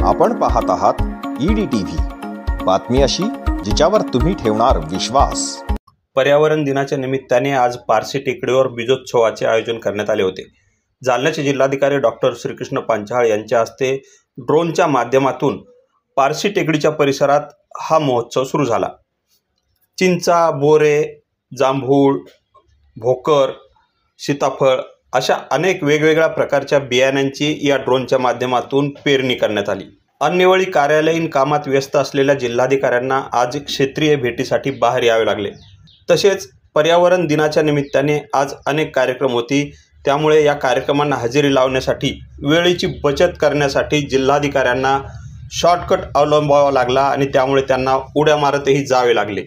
आपण पाहत आहात EDTV, बातमी अशी जिच्यावर तुम्ही ठेवणार विश्वास। पर्यावरण दिनाच्या निमित्ताने आज पारसी टेकडीवर बीजोत्सवाचे आयोजन करण्यात आले होते। जालन्याचे जिल्हाधिकारी डॉक्टर श्रीकृष्ण पांचाळ यांच्या हस्ते ड्रोनच्या माध्यमातून पारसी टेकडीच्या परिसरात हा महोत्सव सुरू झाला। चिंचा, बोरे, जांभूळ, भोकर, सीताफळ अशा अनेक वेगवेगळ्या प्रकारच्या बियाण्यांची या ड्रोनच्या माध्यमातून पेरणी करण्यात आली। अन्यवेळी कार्यालयीन कामात व्यस्त असलेल्या जिल्हाधिकाऱ्यांना आज क्षेत्रीय भेटीसाठी बाहेर यावे लागले। तसेच पर्यावरण दिनाच्या निमित्ताने आज अनेक कार्यक्रम होती, त्यामुळे या कार्यक्रमांना हजेरी लावण्यासाठी वेळेची बचत करण्यासाठी जिल्हाधिकाऱ्यांना शॉर्टकट अवलंबावा लागला आणि त्यामुळे त्यांना उड्या मारतही जावे लागले।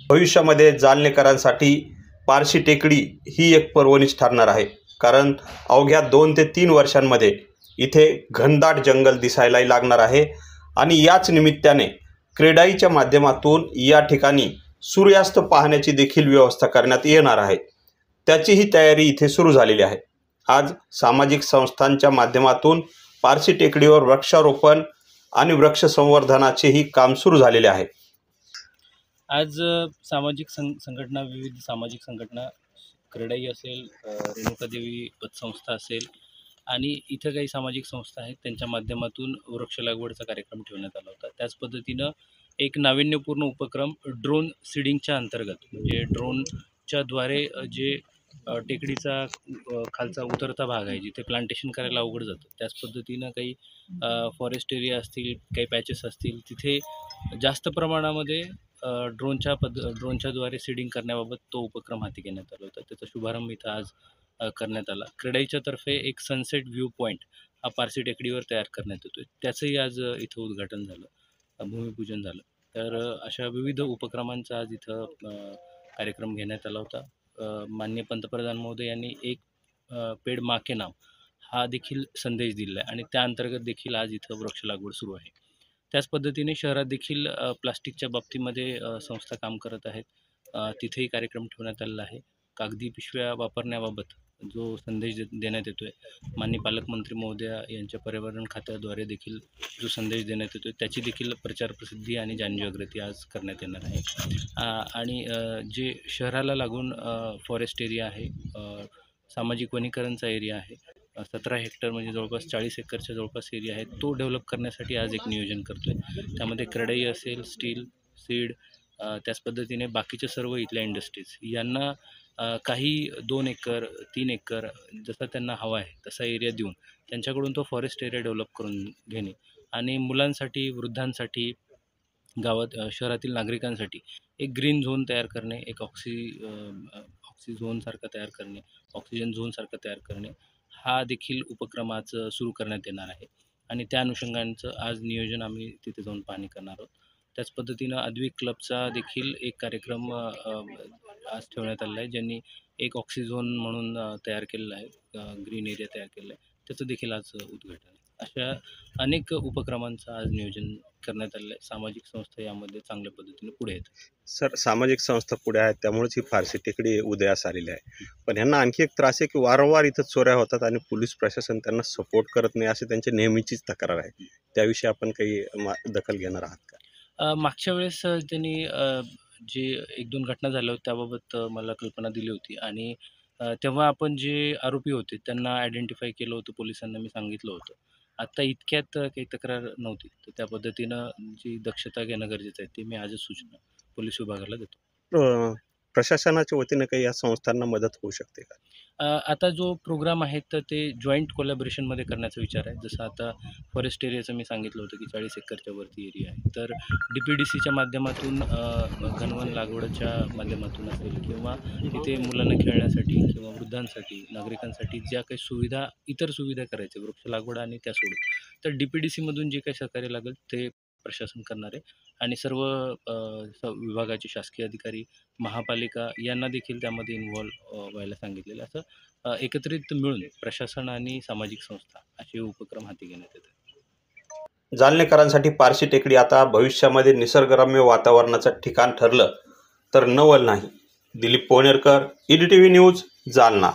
भविष्यामध्ये जालनेकरांसाठी पारसी टेकडी ही एक पर्वणीच ठरणार आहे, कारण अवघ्या 2 ते 3 वर्षांमध्ये इथे घनदाट जंगल दिसायलाही लागणार आहे आणि याच निमित्ताने क्रेडाईच्या माध्यमातून या ठिकाणी सूर्यास्त पाहण्याची देखील व्यवस्था करण्यात येणार आहे। त्याचीही तयारी इथे सुरू झालेली आहे। आज सामाजिक संस्थांच्या माध्यमातून पारसी टेकडीवर वृक्षारोपण आणि वृक्ष संवर्धनाचेही काम सुरू झालेले आहे। आज सामाजिक संघटना, विविध सामाजिक संघटना, क्रेडाई असेल, रेणुकादेवी पतसंस्था असेल आणि इथं काही सामाजिक संस्था आहेत, त्यांच्या माध्यमातून वृक्ष लागवडचा कार्यक्रम ठेवण्यात आला होता। त्याच पद्धतीनं एक नाविन्यपूर्ण उपक्रम ड्रोन सीडिंगच्या अंतर्गत, म्हणजे ड्रोनच्याद्वारे जे टेकडीचा खालचा उतरता भाग आहे जिथे प्लांटेशन करायला अवघड जातं, त्याच पद्धतीनं काही फॉरेस्ट एरिया असतील, काही पॅचेस असतील, तिथे जास्त प्रमाणामध्ये ड्रोनच्याद्वारे सीडिंग करण्याबाबत तो उपक्रम हाती घेण्यात आला होता। त्याचा शुभारंभ इथं आज करण्यात आला। क्रेडाईच्या तर्फे एक सनसेट व्ह्यू पॉईंट हा पारसी टेकडीवर तयार करण्यात येतो, त्याचंही आज इथं उद्घाटन झालं, भूमिपूजन झालं। तर अशा विविध उपक्रमांचा आज इथं कार्यक्रम घेण्यात आला होता। माननीय पंतप्रधान महोदय यांनी एक पेड माँ के नाम हा देखील संदेश दिला आहे आणि त्या अंतर्गत देखील आज इथं वृक्ष लागवड सुरू आहे। त्याच पद्धतीने शहरात देखील प्लास्टिकच्या बाबतीमध्ये संस्था काम करत आहेत, तिथेही कार्यक्रम ठेवण्यात आलेला आहे। कागदी पिशव्या वापरण्याबाबत जो संदेश देण्यात येतो आहे, माननीय पालकमंत्री महोदया यांच्या पर्यावरण खात्याद्वारे देखील जो संदेश देण्यात येतो आहे, त्याची देखील प्रचार प्रसिद्धी आणि जनजागृती आज करण्यात येणार आहे। आणि जे शहराला लागून फॉरेस्ट एरिया आहे, सामाजिक वनीकरणचा एरिया आहे, 17 हेक्टर म्हणजे जवळपास 40 एकरच्या जवळपास एरिया आहे, तो डेव्हलप करण्यासाठी आज एक नियोजन करतो आहे। त्यामध्ये क्रेडाई असेल, स्टील, सीड, त्याच पद्धतीने बाकीच्या सर्व इथल्या इंडस्ट्रीज यांना काही 2 एकर 3 एकर जसा त्यांना हवा आहे तसा एरिया देऊन त्यांच्याकडून तो फॉरेस्ट एरिया डेव्हलप करून घेणे आणि मुलांसाठी, वृद्धांसाठी, शहरातील नागरिकांसाठी एक ग्रीन झोन तयार करणे, एक ऑक्सी झोनसारखा तयार करणे, ऑक्सिजन झोनसारखा तयार करणे, हा देखील उपक्रम आज सुरू करण्यात येणार आहे आणि त्या अनुषंगाचं आज नियोजन आम्ही तिथे जाऊन पाहणी करणार आहोत। त्याच पद्धतीनं अद्विक क्लबचा देखील एक कार्यक्रम आज ठेवण्यात आलेला आहे, ज्यांनी एक ऑक्सिझोन म्हणून तयार केलेला आहे, ग्रीन एरिया तयार केलेला आहे, त्याचं देखील आज उद्घाटन आहे। अशा अनेक उपक्रमांचं आज नियोजन करण्यात आलेलं आहे। सामाजिक संस्था यामध्ये चांगल्या पद्धतीने पुढे आहेत। सर, सामाजिक संस्था पुढे आहेत, त्यामुळेच ही पारसी टेकडी उदयास आलेली आहे। पण यांना आणखी एक त्रास आहे की वारंवार इथं चोऱ्या होतात आणि पोलीस प्रशासन त्यांना सपोर्ट करत नाही, असे त्यांची नेहमीचीच तक्रार आहे। त्याविषयी आपण काही दखल घेणार आहात का? मागच्या वेळेस त्यांनी जे 1-2 घटना झाल्या होत्या त्याबाबत मला कल्पना दिली होती आणि तेव्हा आपण जे आरोपी होते त्यांना आयडेंटिफाय केलं होतं, पोलिसांना मी सांगितलं होतं। आत्ता इतक्यात काही तक्रार नव्हती, तर त्या पद्धतीनं जी दक्षता घेणं गरजेचं आहे ते मी आजच सूचना पोलीस विभागाला देतो। प्रशासनाच्या वतीने काही या संस्थांना मदत होऊ शकते का? आता जो प्रोग्राम आहे तर ते जॉईंट कोलॅबोरेशनमध्ये करण्याचा विचार आहे। जसं आता फॉरेस्ट एरियाचं मी सांगितलं होतं की 40 एकरच्या वरती एरिया आहे, तर DPDCच्या माध्यमातून घनवन लागवडच्या माध्यमातून असेल किंवा तिथे मुलांना खेळण्यासाठी किंवा वृद्धांसाठी, नागरिकांसाठी ज्या काही सुविधा, इतर सुविधा करायच्या, वृक्ष लागवड आणि त्या सोडून, तर DPDCमधून जे काही सहकार्य लागेल ते प्रशासन करणार आहे आणि सर्व विभागाचे शासकीय अधिकारी, महापालिका यांना देखील त्यामध्ये इन्व्हॉल्व व्हायला सांगितलेलं। असं एकत्रित मिळून प्रशासन आणि सामाजिक संस्था असे उपक्रम हाती घेण्यात येतात। जालनेकरांसाठी पारसी टेकडी आता भविष्यामध्ये निसर्गरम्य वातावरणाचं ठिकाण ठरलं तर नवल नाही। Dilip Pohnerkar, EDTV news, Jalna.